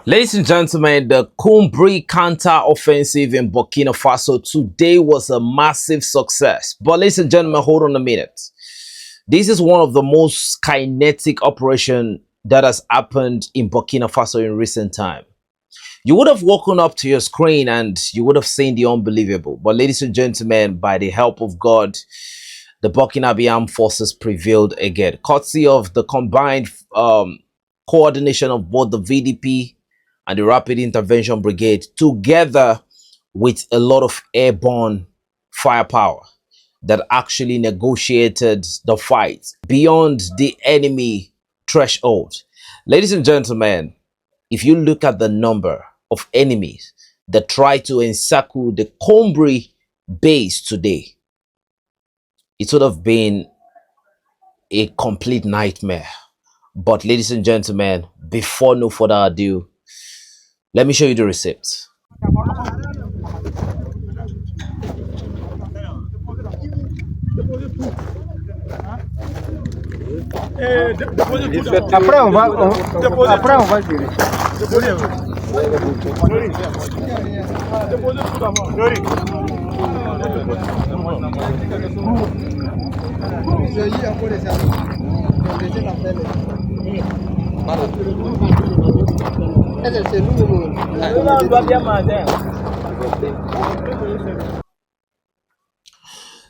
Ladies and gentlemen, the Koumbri counter-offensive in Burkina Faso today was a massive success. But ladies and gentlemen, hold on a minute. This is one of the most kinetic operations that has happened in Burkina Faso in recent time. You would have woken up to your screen and you would have seen the unbelievable. But ladies and gentlemen, by the help of God, the Burkinabè armed forces prevailed again, courtesy of the combined coordination of both the VDP and the Rapid Intervention Brigade, together with a lot of airborne firepower that actually negotiated the fight beyond the enemy threshold. Ladies and gentlemen, if you look at the number of enemies that try to encircle the Koumbri base today, it would have been a complete nightmare. But ladies and gentlemen, before no further ado, let me show you the receipt. Après, on va gérer.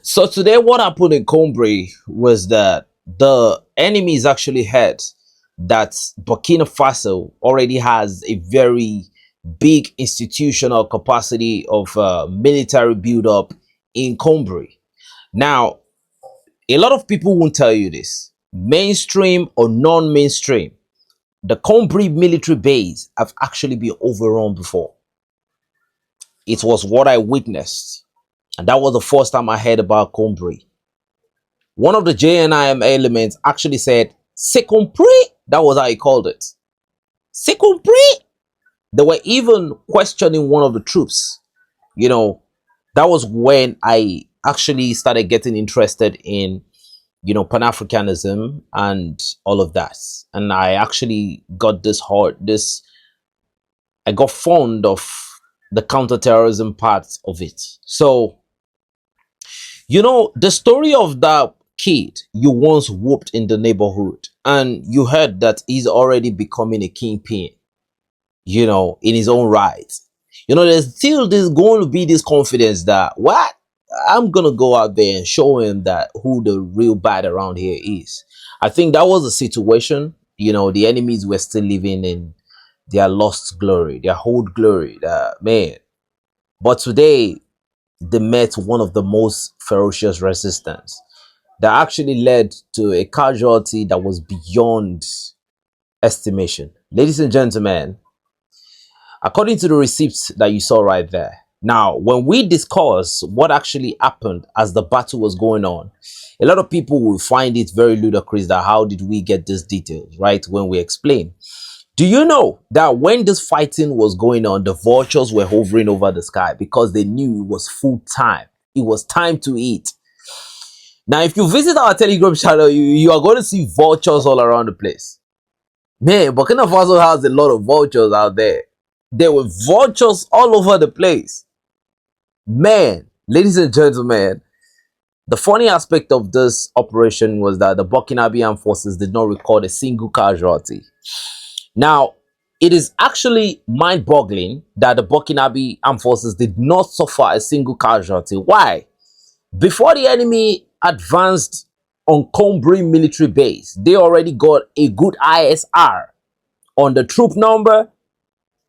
So today what happened in Koumbri was that the enemies actually heard that Burkina Faso already has a very big institutional capacity of military build-up in Koumbri. Now, a lot of people won't tell you this. Mainstream or non-mainstream, the Koumbri military base have actually been overrun before. It was what I witnessed. And that was the first time I heard about Koumbri. One of the JNIM elements actually said, "C'est compris." That was how he called it. "C'est compris." They were even questioning one of the troops. You know, that was when I actually started getting interested in, Pan-Africanism and all of that. And I actually got I got fond of the counterterrorism part of it. So, the story of that kid you once whooped in the neighborhood, and you heard that he's already becoming a kingpin, in his own right. There's still going to be this confidence that, what? I'm going to go out there and show him that who the real bad around here is. I think that was the situation. The enemies were still living in their lost glory, their old glory, man. But today, they met one of the most ferocious resistance that actually led to a casualty that was beyond estimation. Ladies and gentlemen, according to the receipts that you saw right there, now, when we discuss what actually happened as the battle was going on, a lot of people will find it very ludicrous that how did we get these details, right, when we explain. Do you know that when this fighting was going on, the vultures were hovering over the sky because they knew it was food time. It was time to eat. Now, if you visit our Telegram channel, you are going to see vultures all around the place. Man, Burkina Faso has a lot of vultures out there. There were vultures all over the place. Man, ladies and gentlemen, the funny aspect of this operation was that the Burkinabè armed forces did not record a single casualty. Now, it is actually mind-boggling that the Burkinabè armed forces did not suffer a single casualty. Why? Before the enemy advanced on Koumbri military base, they already got a good ISR on the troop number,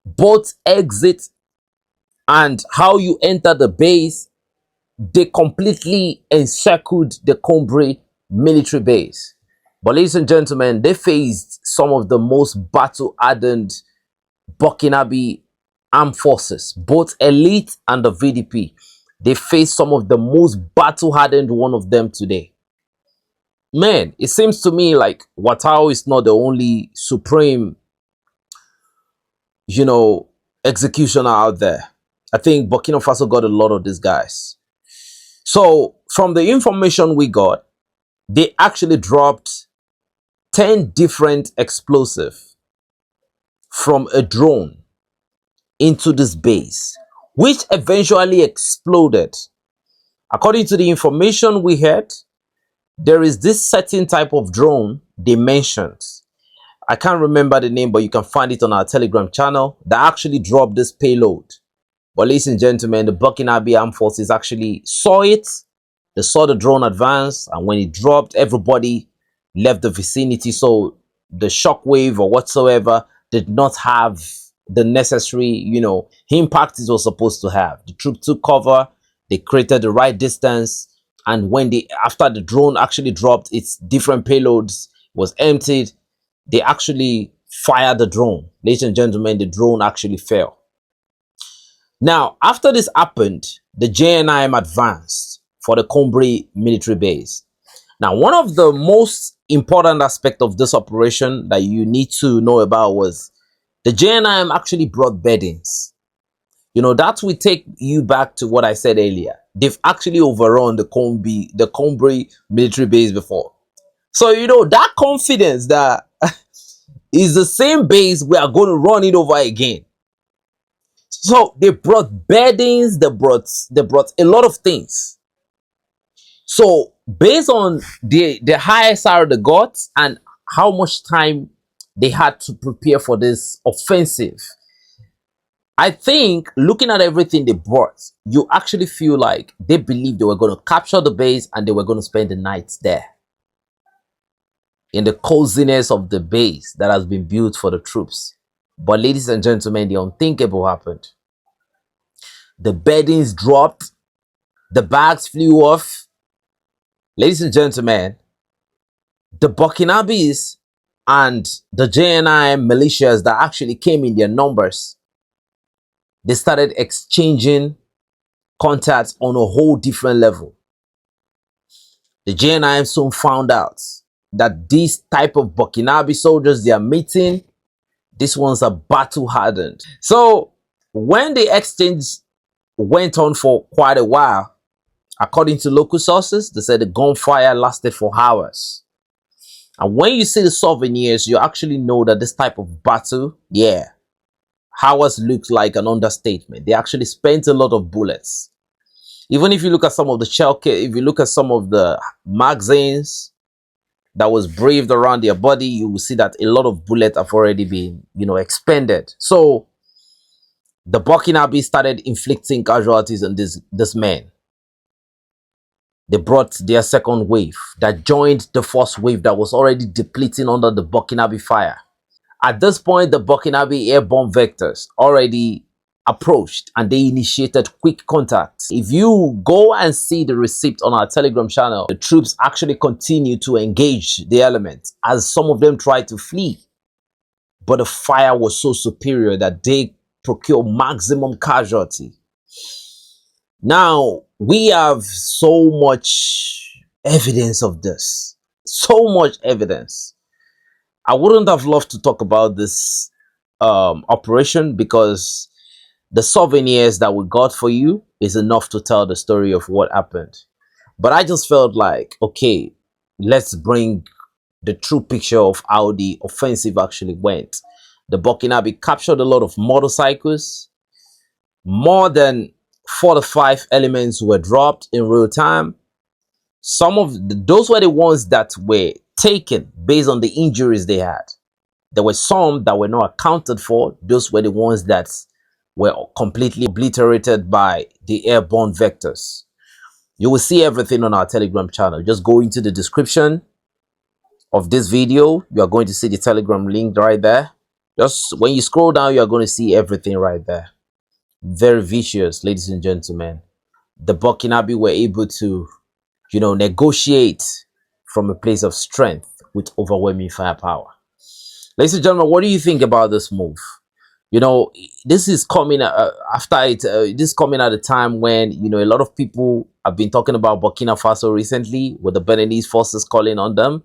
both exit, and how you enter the base. They completely encircled the Koumbri military base. But ladies and gentlemen, they faced some of the most battle-hardened Burkinabè armed forces, both elite and the VDP. They faced some of the most battle-hardened one of them today. Man, it seems to me like Ouattara is not the only supreme, executioner out there. I think Burkina Faso got a lot of these guys. So, from the information we got, they actually dropped 10 different explosives from a drone into this base, which eventually exploded. According to the information we had, there is this certain type of drone they mentioned. I can't remember the name, but you can find it on our Telegram channel that actually dropped this payload. But ladies and gentlemen, the Burkinabè Armed Forces actually saw it. They saw the drone advance, and when it dropped, everybody left the vicinity. So the shockwave or whatsoever did not have the necessary, impact it was supposed to have. The troop took cover, they created the right distance, and after the drone actually dropped its different payloads, was emptied, they actually fired the drone. Ladies and gentlemen, the drone actually fell. Now, after this happened, the JNIM advanced for the Koumbri military base. Now, one of the most important aspects of this operation that you need to know about was the JNIM actually brought beddings. That will take you back to what I said earlier. They've actually overrun the Koumbri military base before. So, that confidence that is the same base we are going to run it over again. So they brought beddings, they brought a lot of things. So based on the high SR they got and how much time they had to prepare for this offensive, I think looking at everything they brought, you actually feel like they believed they were going to capture the base and they were going to spend the night there, in the coziness of the base that has been built for the troops. But ladies and gentlemen, the unthinkable happened. The beddings dropped, the bags flew off. Ladies and gentlemen, the Burkinabés and the JNIM militias that actually came in their numbers, they started exchanging contacts on a whole different level. The JNIM soon found out that these type of Burkinabé soldiers they are meeting, these ones are battle hardened. So when the exchange went on for quite a while, according to local sources, they said the gunfire lasted for hours. And when you see the souvenirs, you actually know that this type of battle, hours looks like an understatement. They actually spent a lot of bullets. Even if you look at some of the shell kit, if you look at some of the magazines that was breathed around their body, you will see that a lot of bullets have already been, expended. So the Burkinabé started inflicting casualties on this man. They brought their second wave that joined the first wave that was already depleting under the Burkinabé fire. At this point, the Burkinabé airborne vectors already approached and they initiated quick contacts. If you go and see the receipt on our Telegram channel, the troops actually continue to engage the elements as some of them tried to flee. But the fire was so superior that they procured maximum casualty. Now, we have so much evidence of this. So much evidence. I wouldn't have loved to talk about this operation because the souvenirs that we got for you is enough to tell the story of what happened. But I just felt like, okay, let's bring the true picture of how the offensive actually went. The Burkinabé captured a lot of motorcycles. More than 4 to 5 elements were dropped in real time. Some of those were the ones that were taken based on the injuries they had. There were some that were not accounted for. Those were the ones that were completely obliterated by the airborne vectors. You will see everything on our Telegram channel. Just go into the description of this video. You are going to see the Telegram link right there. Just when you scroll down, you are going to see everything right there. Very vicious, ladies and gentlemen. The Burkinabé were able to, negotiate from a place of strength with overwhelming firepower. Ladies and gentlemen, what do you think about this move? This is coming this is coming at a time when a lot of people have been talking about Burkina Faso recently, with the Beninese forces calling on them.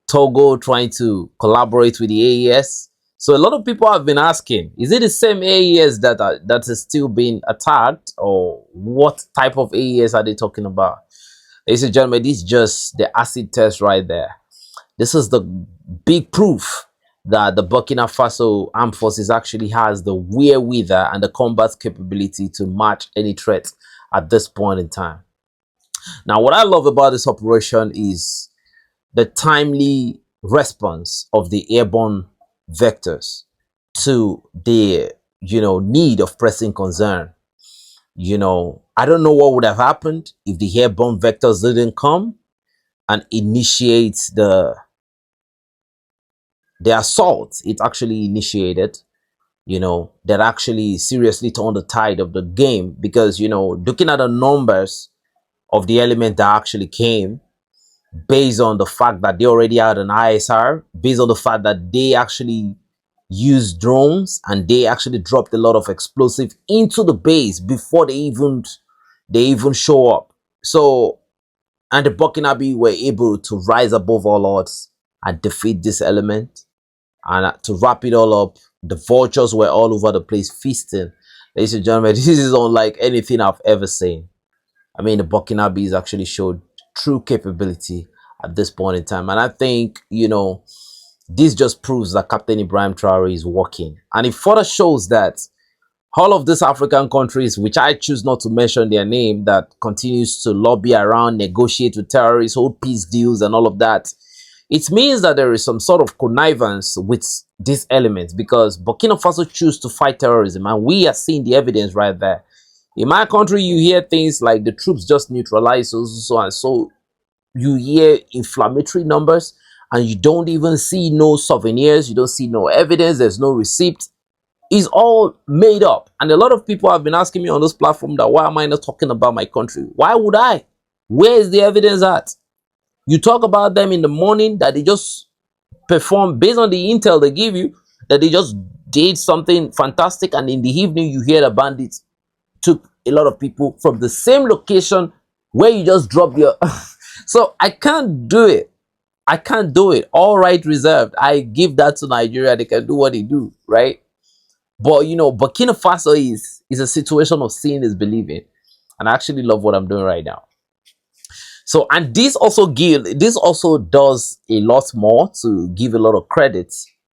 Togo trying to collaborate with the AES. So a lot of people have been asking, is it the same AES that is still being attacked, or what type of AES are they talking about? Ladies and gentlemen, this is just the acid test right there. This is the big proof that the Burkina Faso armed forces actually has the wherewithal and the combat capability to match any threat at this point in time. Now, what I love about this operation is the timely response of the airborne vectors to the need of pressing concern. I don't know what would have happened if the airborne vectors didn't come and initiate the assault it actually initiated, that actually seriously turned the tide of the game. Because looking at the numbers of the element that actually came, based on the fact that they already had an ISR, based on the fact that they actually used drones and they actually dropped a lot of explosive into the base before they even show up. So, and the Burkinabè were able to rise above all odds and defeat this element. And to wrap it all up, the vultures were all over the place feasting. Ladies and gentlemen, this is unlike anything I've ever seen. I mean, the Burkinabès actually showed true capability at this point in time. And I think, this just proves that Captain Ibrahim Traore is working. And it further shows that all of these African countries, which I choose not to mention their name, that continues to lobby around, negotiate with terrorists, hold peace deals and all of that, it means that there is some sort of connivance with these elements, because Burkina Faso choose to fight terrorism, and we are seeing the evidence right there. In my country, you hear things like the troops just neutralized, so and so. You hear inflammatory numbers, and you don't even see no souvenirs, you don't see no evidence, there's no receipt. It's all made up. And a lot of people have been asking me on this platform that why am I not talking about my country? Why would I? Where is the evidence at? You talk about them in the morning that they just perform based on the intel they give you, that they just did something fantastic, and in the evening you hear the bandits took a lot of people from the same location where you just dropped your so I can't do it. I can't do it. All right reserved. I give that to Nigeria. They can do what they do, right? But Burkina Faso is a situation of seeing is believing. And I actually love what I'm doing right now. So, and this also does a lot more to give a lot of credit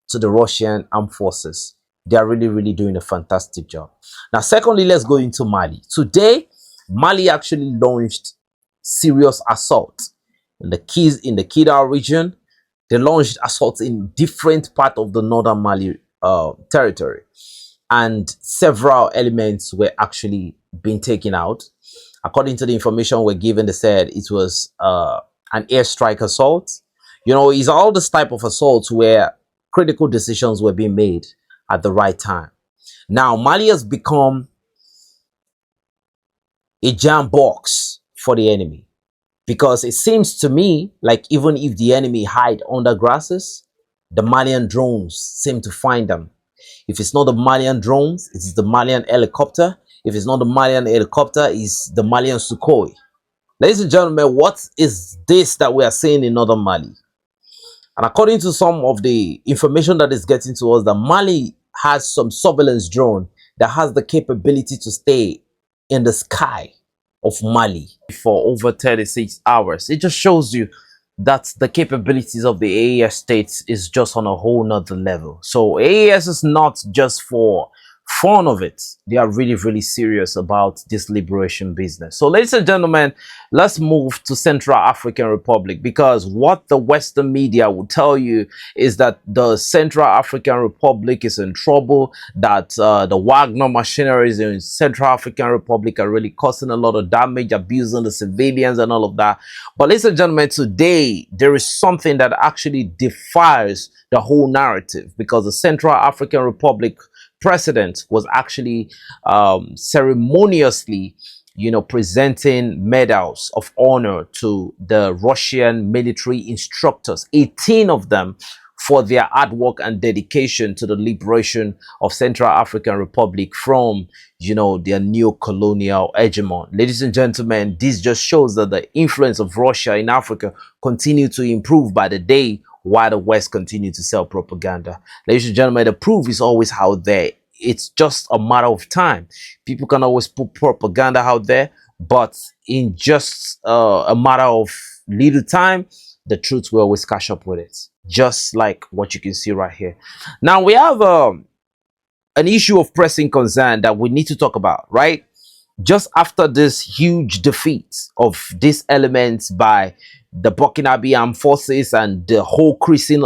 to the Russian armed forces. They are really, really doing a fantastic job. Now, secondly, let's go into Mali. Today, Mali actually launched serious assault in the Kidal region. They launched assaults in different parts of the northern Mali territory, and several elements were actually being taken out. According to the information we're given, they said it was an airstrike assault. It's all this type of assaults where critical decisions were being made at the right time. Now, Mali has become a jam box for the enemy, because it seems to me like even if the enemy hide under grasses, the Malian drones seem to find them. If it's not the Malian drones, it's the Malian helicopter. If it's not the Malian helicopter, it's the Malian Sukhoi. Ladies and gentlemen, what is this that we are seeing in northern Mali? And according to some of the information that is getting to us, that Mali has some surveillance drone that has the capability to stay in the sky of Mali for over 36 hours. It just shows you that the capabilities of the AES states is just on a whole nother level. So AES is not just for fun of it. They are really, really serious about this liberation business. So ladies and gentlemen, let's move to Central African Republic, because what the Western media will tell you is that the Central African Republic is in trouble, that the Wagner machineries in Central African Republic are really causing a lot of damage, abusing the civilians and all of that. But ladies and gentlemen, today there is something that actually defies the whole narrative, because the Central African Republic president was actually ceremoniously presenting medals of honor to the Russian military instructors, 18 of them, for their hard work and dedication to the liberation of Central African Republic from their neo-colonial hegemon. Ladies and gentlemen, this just shows that the influence of Russia in Africa continue to improve by the day, while the West continue to sell propaganda. Ladies and gentlemen, the proof is always out there. It's just a matter of time. People can always put propaganda out there, but in just a matter of little time, the truth will always catch up with it. just like what you can see right here. Now we have an issue of pressing concern that we need to talk about, right? Just after this huge defeat of these elements by the Burkinabè armed forces and the whole Christian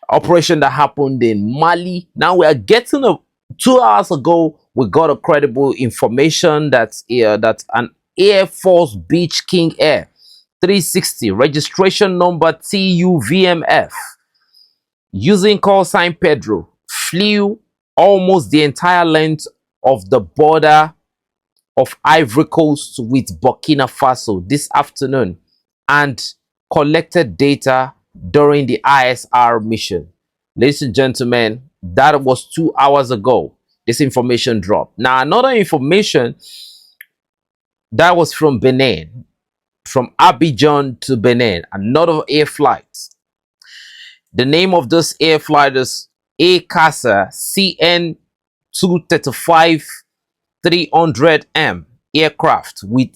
operation that happened in Mali, now we are getting 2 hours ago we got a credible information that that an Air Force Beach King Air 360 registration number TUVMF using call sign Pedro flew almost the entire length of the border of Ivory Coast with Burkina Faso this afternoon and collected data during the ISR mission. Ladies and gentlemen, that was 2 hours ago. This information dropped. Now, another information that was from Benin, from Abidjan to Benin, another air flight. The name of this air flight is ACASA CN 235 300M aircraft with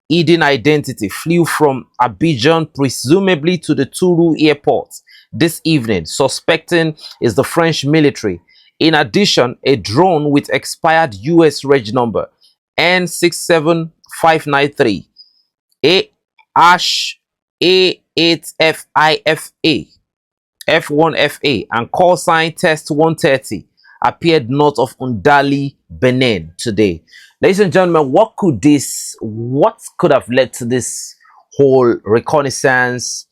hidden identity flew from Abidjan, presumably to the Toulon airport this evening, suspecting is the French military. In addition, a drone with expired US reg number N67593 A8FIFA F1FA and call sign test 130 appeared north of Undali, Benin today. Ladies and gentlemen, what could have led to this whole reconnaissance,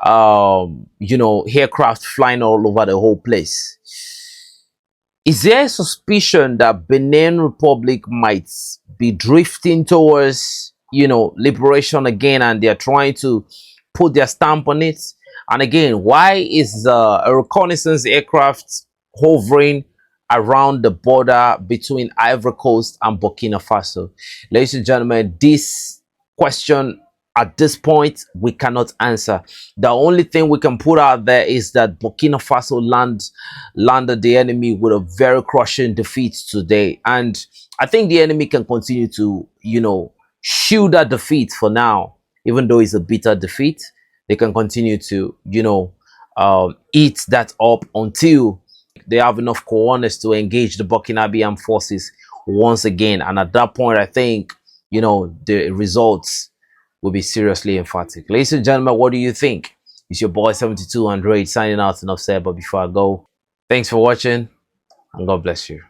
aircraft flying all over the whole place? Is there a suspicion that Benin Republic might be drifting towards, liberation again, and they're trying to put their stamp on it? And again, why is a reconnaissance aircraft hovering around the border between Ivory Coast and Burkina Faso? Ladies and gentlemen, this question at this point we cannot answer. The only thing we can put out there is that Burkina Faso landed the enemy with a very crushing defeat today, and I think the enemy can continue to shield that defeat for now. Even though it's a bitter defeat, they can continue to eat that up until they have enough cojones to engage the Burkinabè armed forces once again. And at that point, I think, the results will be seriously emphatic. Ladies and gentlemen, what do you think? It's your boy 7200 signing out. Enough said, but before I go, thanks for watching and God bless you.